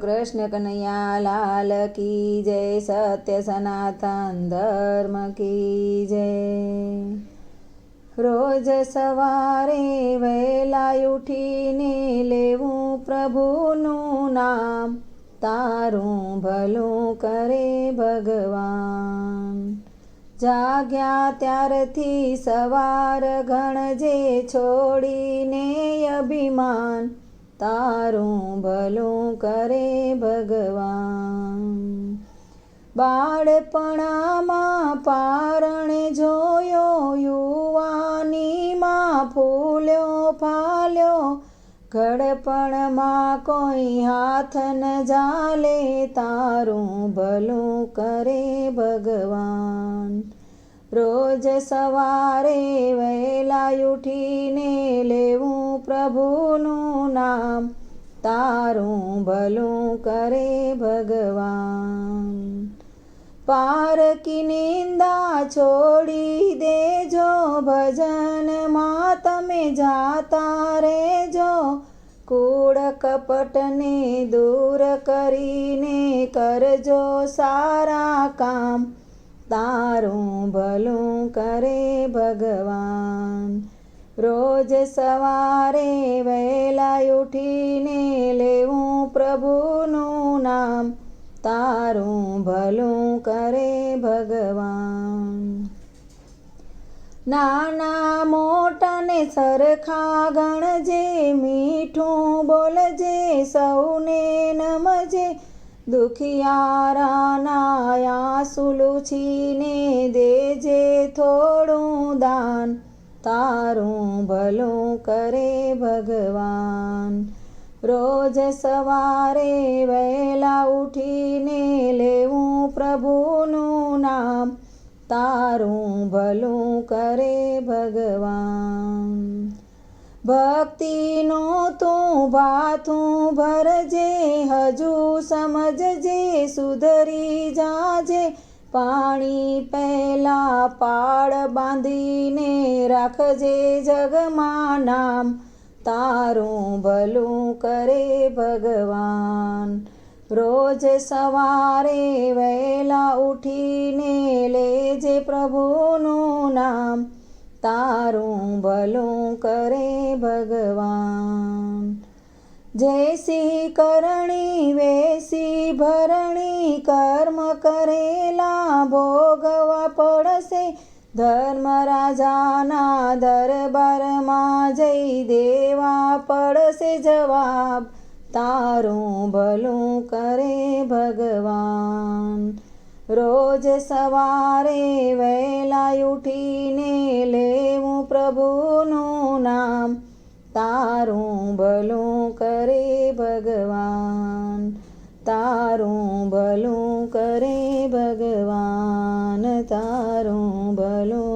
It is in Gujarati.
कृष्ण कन्हैया लाल की जय। सत्य सनातन धर्म की जय। रोज सवारे वहेला उठीने लेवूं प्रभुનું નામ, તારું ભલું કરે ભગવાન। જાગ્યા ત્યારથી સવાર ગણજે છોડીને અભિમાન, તારું ભલું કરે ભગવાન। બાળપણામાં પારણે જોયો, યુવાનીમાં ફૂલ્યો ફાલ્યો, ઘડપણમાં કોઈ હાથ ન ઝાલે, તારું ભલું કરે ભગવાન। રોજ સવારે વહેલા ઉઠીને લેવું પ્રભુનું નામ, તારું ભલું કરે ભગવાન। પારકી નિંદા છોડી દેજો, ભજનમાં તમે જાતા રહેજો, કૂડ કપટને દૂર કરીને કરજો સારા કામ, તારું ભલું કરે ભગવાન। રોજ સવારે વહેલા ઉઠીને લેવું પ્રભુનું નામ, તારું ભલું કરે ભગવાન। નાના મોટાને સરખા ગણજે, મીઠું બોલજે સૌને નમજે, દુખિયારાના આંસુ લૂછીને દેજે થોડું દાન, તારું ભલું કરે ભગવાન। રોજ સવારે વહેલા ઉઠીને લેવું પ્રભુનું નામ, તારું ભલું કરે ભગવાન। ભક્તિનું તું ભાથું ભરજે, હજુ સમજજે સુધરી જાજે, પાણી પહેલા પાળ બાંધીને રાખજે જગમાં નામ, તારું ભલું કરે ભગવાન। રોજ સવારે વહેલા ઉઠીને લેજે પ્રભુનું નામ, તારું ભલું કરે ભગવાન। જૈસી કરણી વૈસી ભરણી, કર્મ કરેલા ભોગવા પડશે, ધર્મરાજાના દરબારમાં જઈ દેવા પડશે જવાબ, તારું ભલું કરે ભગવાન। રોજ સવારે વહેલા ઉઠીને લેવું પ્રભુનું નામ, તારું ભલું કરે ભગવાન, તારું ભલું કરે ભગવાન, તારું ભલું